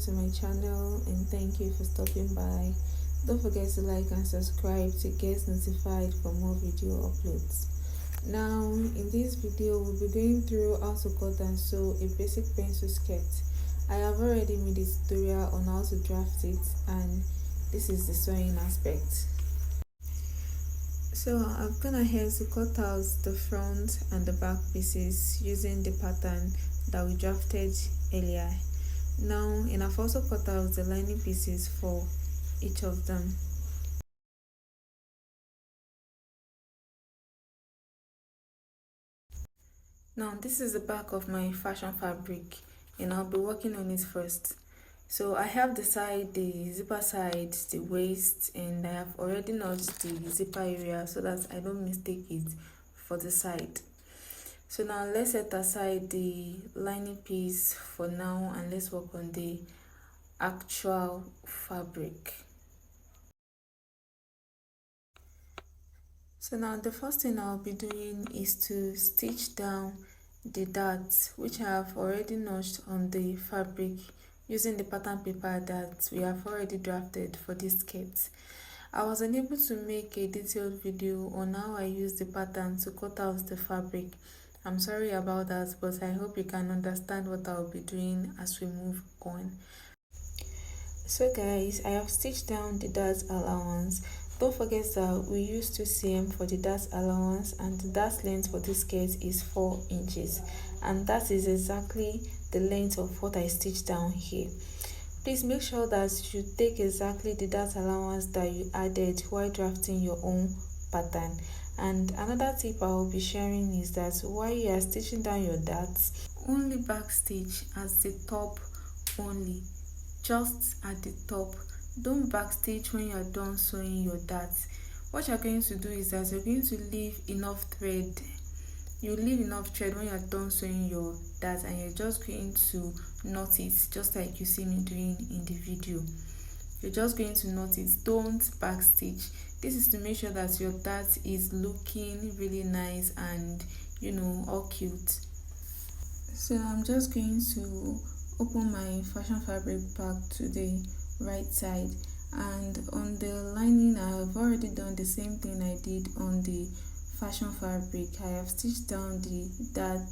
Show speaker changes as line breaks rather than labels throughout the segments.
to my channel and thank you for stopping by. Don't forget to like and subscribe to get notified for more video uploads. Now in this video we'll be going through how to cut and sew a basic pencil skirt. I have already made a tutorial on how to draft it, and this is the sewing aspect. So I've gone ahead to cut out the front and the back pieces using the pattern that we drafted earlier. Now, and I've also cut out the lining pieces for each of them. Now this is the back of my fashion fabric and I'll be working on it first. So I have the side, the zipper side, the waist, and I have already notched the zipper area so that I don't mistake it for the side. So now let's set aside the lining piece for now and let's work on the actual fabric. So now the first thing I'll be doing is to stitch down the darts which I have already notched on the fabric using the pattern paper that we have already drafted for this skirt. I was unable to make a detailed video on how I use the pattern to cut out the fabric. I'm sorry about that, but I hope you can understand what I'll be doing as we move on. So guys, I have stitched down the dart allowance. Don't forget that we use 2 cm for the dart allowance and the dart length for this skirt is 4 inches, and that is exactly the length of what I stitched down here. Please make sure that you take exactly the dart allowance that you added while drafting your own pattern. And another tip I will be sharing is that while you are stitching down your darts, only back stitch at the top only, just at the top. Don't back stitch when you are done sewing your darts. What you are going to do is that you're going to leave enough thread. You leave enough thread when you are done sewing your darts, and you're just going to knot it just like you see me doing in the video. You're just going to knot it. Don't back stitch. This is to make sure that your dart is looking really nice and all cute. So I'm just going to open my fashion fabric back to the right side, and on the lining I have already done the same thing I did on the fashion fabric. I have stitched down the dart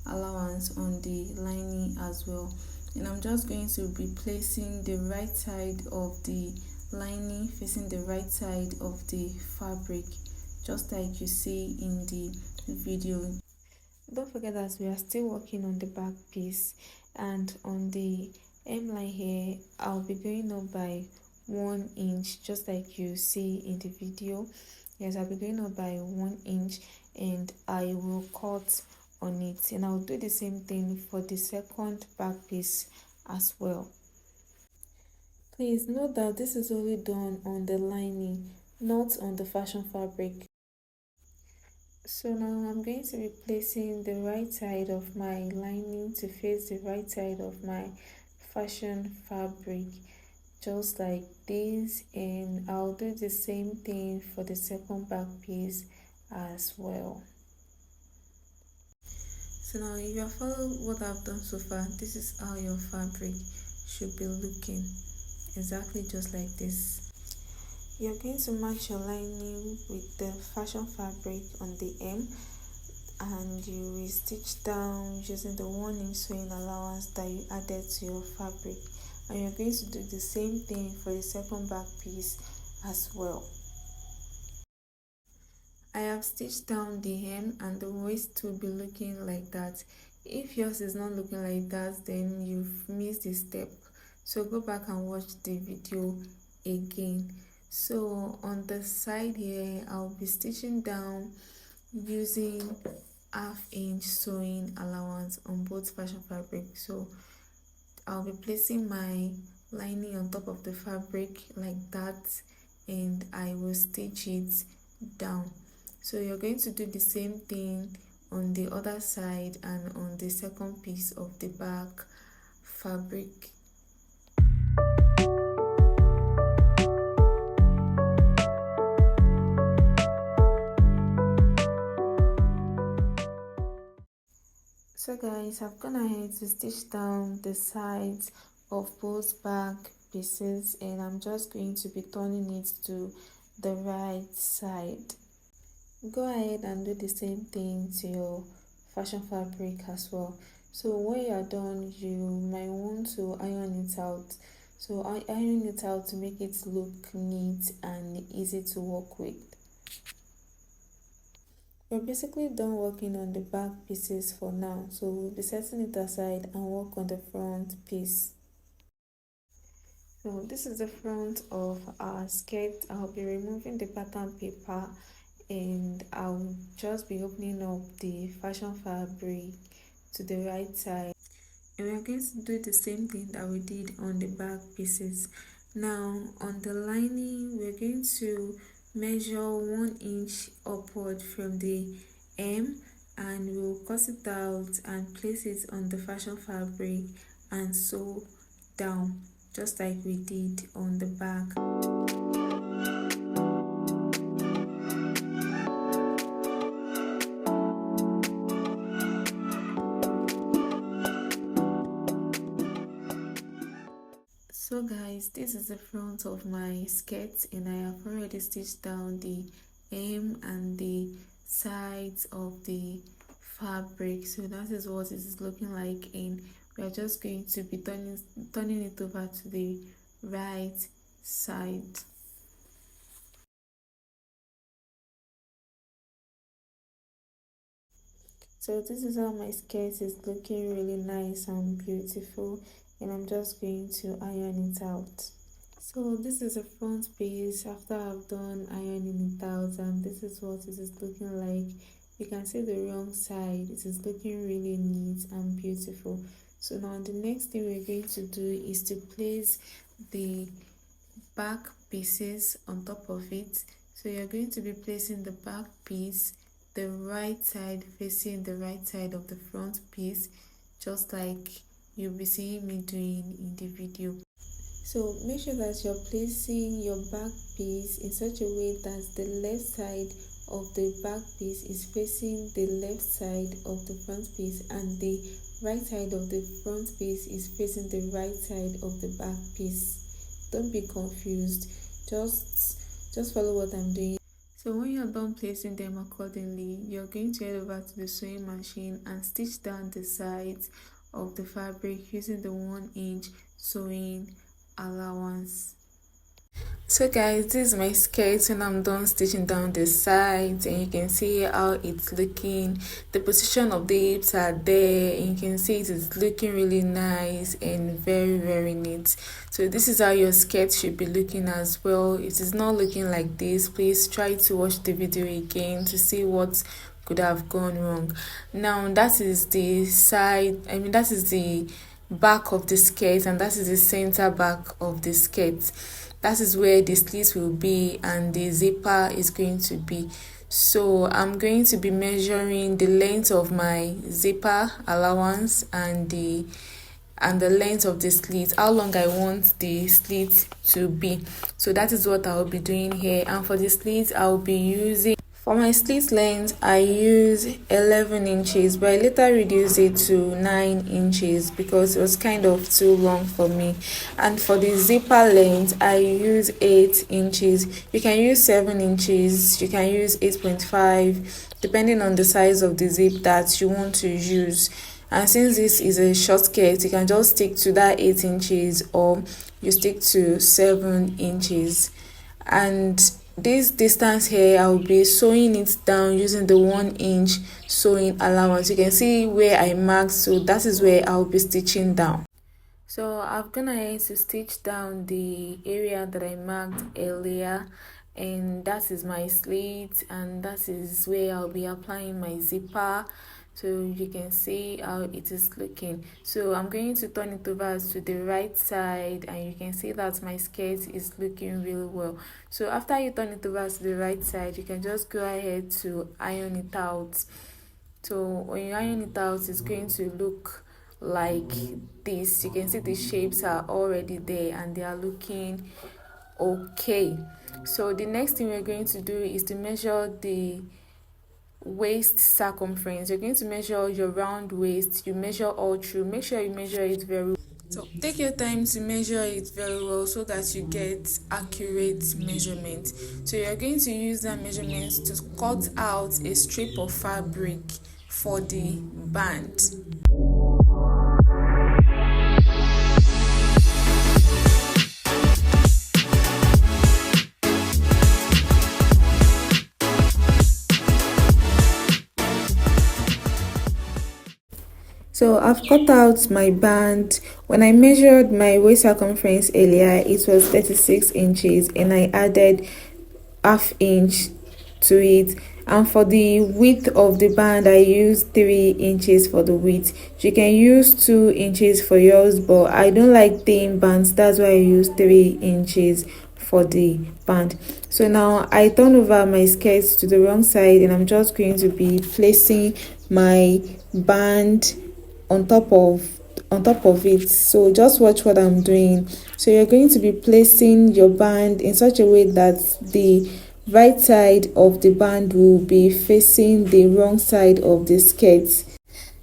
allowance on the lining as well, and I'm just going to be placing the right side of the lining facing the right side of the fabric, just like you see in the video. Don't forget that we are still working on the back piece, and on the hemline here I'll be going up by 1 inch just like you see in the video. Yes, I'll be going up by 1 inch and I will cut on it, and I'll do the same thing for the second back piece as well. Please note that this is only done on the lining, not on the fashion fabric. So now I'm going to be placing the right side of my lining to face the right side of my fashion fabric, just like this, and I'll do the same thing for the second back piece as well. So now if you have followed what I've done so far, this is how your fabric should be looking, exactly just like this. You're going to match your lining with the fashion fabric on the hem, and you will stitch down using the 1 inch sewing allowance that you added to your fabric, and you're going to do the same thing for the second back piece as well. I have stitched down the hem, and the waist will be looking like that. If yours is not looking like that, then you've missed a step, so go back and watch the video again. So on the side here I'll be stitching down using 1/2 inch sewing allowance on both fashion fabric. So I'll be placing my lining on top of the fabric like that, and I will stitch it down. So you're going to do the same thing on the other side and on the second piece of the back fabric. So guys, I've gone ahead to stitch down the sides of both back pieces, and I'm just going to be turning it to the right side. Go ahead and do the same thing to your fashion fabric as well. So when you are done, you might want to iron it out. So I iron it out to make it look neat and easy to work with. We're basically done working on the back pieces for now, so we'll be setting it aside and work on the front piece. So this is the front of our skirt. I'll be removing the pattern paper and I'll just be opening up the fashion fabric to the right side, and we're going to do the same thing that we did on the back pieces. Now on the lining, we're going to measure 1 inch upward from the hem, and we'll cut it out and place it on the fashion fabric and sew down just like we did on the back. So guys, this is the front of my skirt, and I have already stitched down the hem and the sides of the fabric. So that is what it is looking like, and we are just going to be turning it over to the right side. So this is how my skirt is looking, really nice and beautiful, and I'm just going to iron it out. So this is the front piece after I've done ironing it out, and this is what it is looking like. You can see the wrong side. It is looking really neat and beautiful. So now the next thing we're going to do is to place the back pieces on top of it. So you're going to be placing the back piece the right side facing the right side of the front piece, just like you'll be seeing me doing in the video. So make sure that you're placing your back piece in such a way that the left side of the back piece is facing the left side of the front piece, and the right side of the front piece is facing the right side of the back piece. Don't be confused, just follow what I'm doing. So when you're done placing them accordingly, you're going to head over to the sewing machine and stitch down the sides of the fabric using the 1 inch sewing allowance. So guys, this is my skirt when I'm done stitching down the sides, and you can see how it's looking. The position of the hips are there, and you can see it is looking really nice and very neat. So this is how your skirt should be looking as well. If it's not looking like this, please try to watch the video again to see what could have gone wrong. Now that is the side, that is the back of the skirt, and that is the center back of the skirt. That is where the slits will be and the zipper is going to be. So I'm going to be measuring the length of my zipper allowance and the length of the slit, how long I want the slit to be. So that is what I will be doing here. And for the slit, I will be using, for my slit length, I use 11 inches, but I later reduced it to 9 inches because it was kind of too long for me. And for the zipper length, I use 8 inches. You can use 7 inches, you can use 8.5, depending on the size of the zip that you want to use. And since this is a short skirt, you can just stick to that 8 inches or you stick to 7 inches. And this distance here, I'll be sewing it down using the 1 inch sewing allowance. You can see where I marked, so that is where I'll be stitching down. So I've gone ahead to stitch down the area that I marked earlier, and that is my slit, and that is where I'll be applying my zipper. So you can see how it is looking. So I'm going to turn it over to the right side, and you can see that my skirt is looking really well. So after you turn it over to the right side, you can just go ahead to iron it out. So when you iron it out, it's going to look like this. You can see the shapes are already there and they are looking okay. So the next thing we're going to do is to measure the waist circumference. You're going to measure your round waist. You measure all through. Make sure you measure it very well. So take your time to measure it very well so that you get accurate measurement. So you're going to use that measurement to cut out a strip of fabric for the band. So I've cut out my band. When I measured my waist circumference earlier, it was 36 inches and I added half inch to it. And for the width of the band, I used 3 inches for the width. You can use 2 inches for yours, but I don't like thin bands. That's why I use 3 inches for the band. So now I turn over my skirt to the wrong side and I'm just going to be placing my band on top of it. So just watch what I'm doing. So you're going to be placing your band in such a way that the right side of the band will be facing the wrong side of the skirt.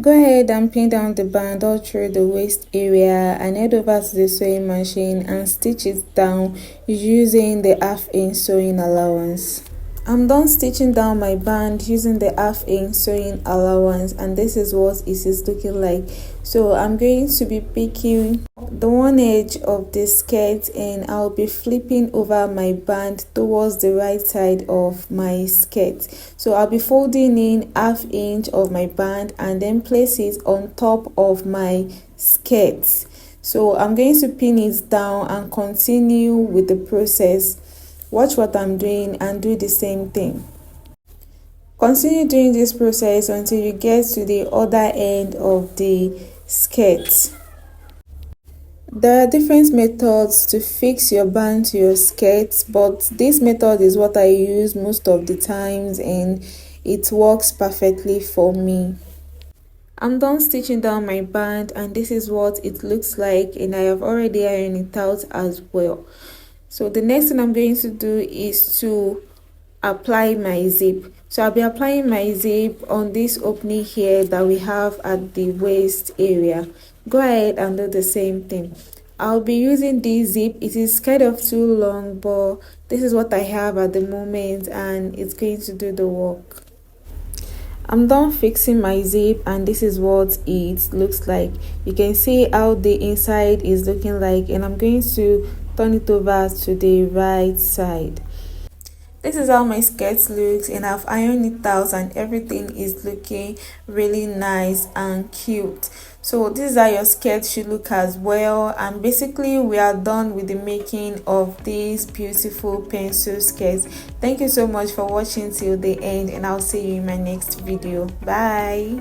Go ahead and pin down the band all through the waist area and head over to the sewing machine and stitch it down using the half-inch sewing allowance. I'm done stitching down my band using the half-inch sewing allowance, and this is what it is looking like. So I'm going to be picking the one edge of the skirt and I'll be flipping over my band towards the right side of my skirt. So I'll be folding in half-inch of my band and then place it on top of my skirt. So I'm going to pin it down and continue with the process. Watch what I'm doing and do the same thing. Continue doing this process until you get to the other end of the skirt. There are different methods to fix your band to your skirt, but this method is what I use most of the times and it works perfectly for me. I'm done stitching down my band and this is what it looks like, and I have already ironed it out as well. So the next thing I'm going to do is to apply my zip. So I'll be applying my zip on this opening here that we have at the waist area. Go ahead and do the same thing. I'll be using this zip. It is kind of too long, but this is what I have at the moment and it's going to do the work. I'm done fixing my zip and this is what it looks like. You can see how the inside is looking like, and I'm going to turn it over to the right side. This is how my skirt looks, and I've ironed it out and everything is looking really nice and cute. So this is how your skirt should look as well, and basically we are done with the making of these beautiful pencil skirts. Thank you so much for watching till the end, and I'll see you in my next video. Bye.